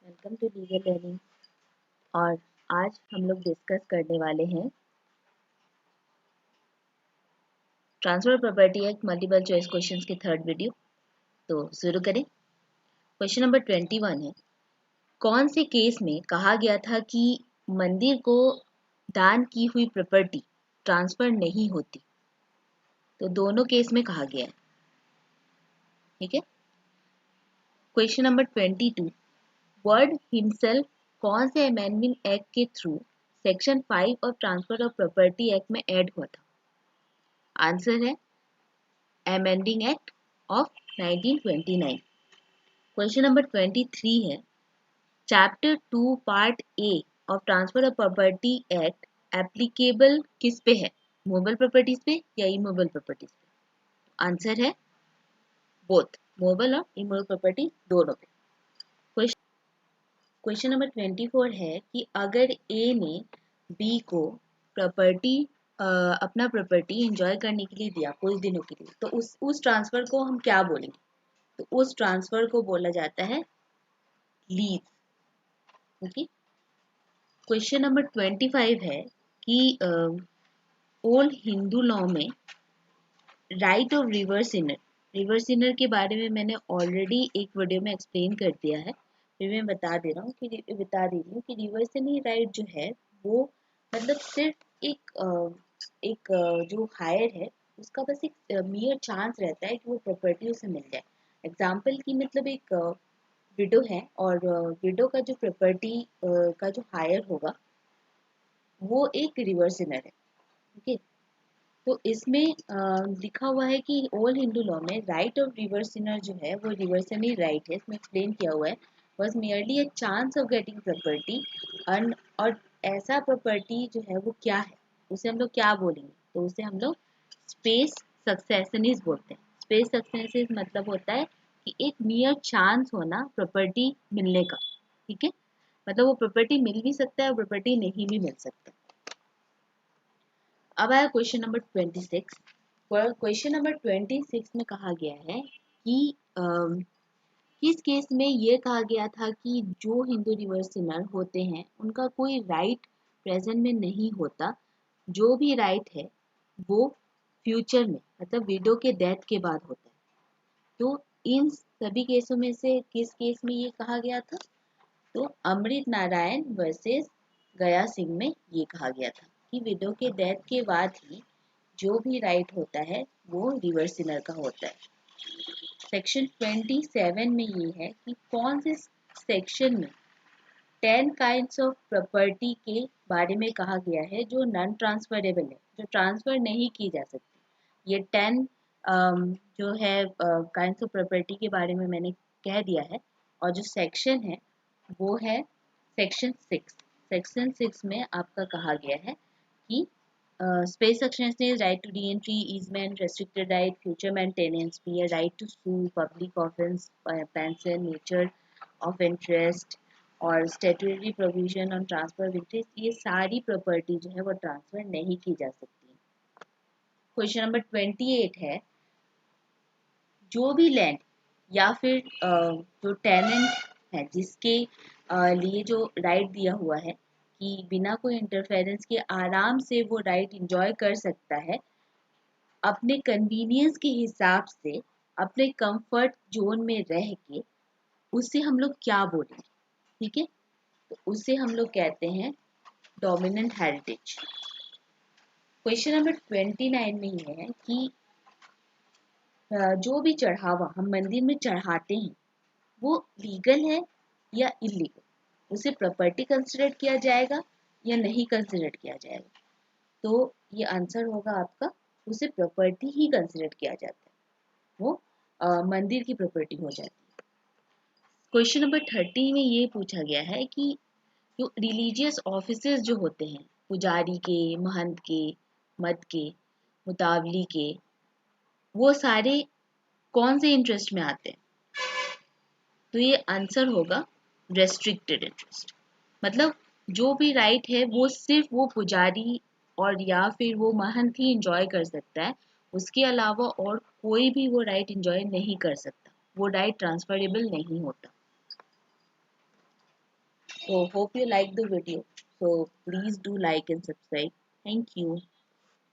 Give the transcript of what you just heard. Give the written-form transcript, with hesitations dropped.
Welcome to legal learning. और आज हम लोग डिस्कस करने वाले हैं transfer property act multiple choice questions के थर्ड वीडियो। तो शुरू करें। क्वेश्चन नंबर 21 है, कौन से केस में कहा गया था कि मंदिर को दान की हुई प्रॉपर्टी ट्रांसफर नहीं होती? तो दोनों केस में कहा गया है, ठीक है। क्वेश्चन नंबर 22, वर्ड हिमसेल्फ कौन से अमेंडमेंट एक्ट के through section 5 of transfer of property act में ऐड हुआ था? आंसर है amending act of 1929। Question number 23 है, chapter 2 part A of transfer of property act applicable किस पे है? मूवेबल प्रॉपर्टीज पे या इमूवेबल प्रॉपर्टीज पे? आंसर है बोथ, मूवेबल और इमूवेबल प्रॉपर्टी दोनों पे। क्वेश्चन नंबर 24 है कि अगर ए ने बी को प्रॉपर्टी अपना प्रॉपर्टी एंजॉय करने के लिए दिया कुछ दिनों के लिए, तो उस ट्रांसफर को हम क्या बोलेंगे? तो उस ट्रांसफर को बोला जाता है लीज। ओके। क्वेश्चन नंबर 25 है कि ओल्ड हिंदू लॉ में राइट ऑफ रिवर्स इनर के बारे में मैंने ऑलरेडी एक वीडियो में एक्सप्लेन कर दिया है, फिर मैं बता दे रही हूँ कि रिवर्स इनर राइट जो है वो मतलब सिर्फ एक जो हायर है उसका बस एक मियर चांस रहता है कि वो प्रॉपर्टी उसे मिल जाए। एग्जाम्पल की मतलब एक विडो है और विडो का जो प्रॉपर्टी का जो हायर होगा वो एक रिवर्स इनर है। ओके। तो इसमें लिखा हुआ है कि ऑल हिंदू लॉ में राइट ऑफ रिवर्सिनर जो है वो रिवर्सनरी राइट है, इसमें एक्सप्लेन किया हुआ है बस merely a chance of getting property. और ऐसा प्रॉपर्टी जो है वो क्या है, उसे हम लोग क्या बोलेंगे? तो उसे हम लोग स्पेस सक्सेसनिस बोलते हैं। स्पेस सक्सेसनिस मतलब होता है कि एक मियर चांस होना प्रॉपर्टी मिलने का, ठीक है। मतलब वो प्रॉपर्टी मिल भी सकता है और प्रॉपर्टी नहीं भी मिल सकता। अब आया क्वेश्चन नंबर 26। क्वेश्चन नंबर 26 में कहा गया है कि किस केस में ये कहा गया था कि जो हिंदू रिवर्सिनर होते हैं उनका कोई राइट प्रेजेंट में नहीं होता, जो भी राइट है वो फ्यूचर में मतलब विडो के डेथ के बाद होता है। तो इन सभी केसों में से किस केस में ये कहा गया था? तो अमृत नारायण वर्सेस गया सिंह में ये कहा गया था कि विडो के डेथ के बाद ही जो भी राइट होता है वो रिवर्सिनर का होता है। सेक्शन 27 में ये है कि कौन से सेक्शन में 10 काइंड्स ऑफ प्रॉपर्टी के बारे में कहा गया है जो नॉन ट्रांसफरेबल है, जो ट्रांसफर नहीं की जा सकती। ये 10 जो है काइंड्स ऑफ प्रॉपर्टी के बारे में मैंने कह दिया है। और जो सेक्शन है वो है सेक्शन 6। सेक्शन 6 में आपका कहा गया है कि space succession right to re-entry, easement, restricted right, future maintenance, be a right to sue, public offense, pension, nature of interest और statutory provision on transfer of interest, ये सारी प्रॉपर्टी जो है वो ट्रांसफर नहीं की जा सकती। क्वेश्चन नंबर 28 है, जो भी लैंड या फिर जो टेनेंट है जिसके लिए जो राइट दिया हुआ है कि बिना कोई इंटरफेरेंस के आराम से वो राइट इंजॉय कर सकता है अपने कन्वीनियंस के हिसाब से, अपने कंफर्ट जोन में रह के, उसे हम लोग क्या बोलेंगे? ठीक है, तो उसे हम लोग कहते हैं डोमिनेंट हेरिटेज। क्वेश्चन नंबर 29 में ये है कि जो भी चढ़ावा हम मंदिर में चढ़ाते हैं वो लीगल है या इलीगल, उसे प्रॉपर्टी कंसिडर किया जाएगा या नहीं कंसिडर किया जाएगा? तो ये आंसर होगा आपका, उसे प्रॉपर्टी ही कंसिडर किया जाता है, वो मंदिर की प्रॉपर्टी हो जाती है। क्वेश्चन नंबर 30 में ये पूछा गया है कि जो रिलीजियस ऑफिसेस जो होते हैं पुजारी के, महंत के, मत के, मुतावली के, वो सारे कौन से इंटरेस्ट में आते हैं? तो ये आंसर होगा रेस्ट्रिक्टेड इंटरेस्ट। मतलब जो भी राइट है वो सिर्फ वो पुजारी और या फिर वो महंत ही इंजॉय कर सकता है, उसके अलावा और कोई भी वो राइट इंजॉय नहीं कर सकता, वो राइट ट्रांसफरेबल नहीं होता। So hope you like the video. So please do like and subscribe. Thank you.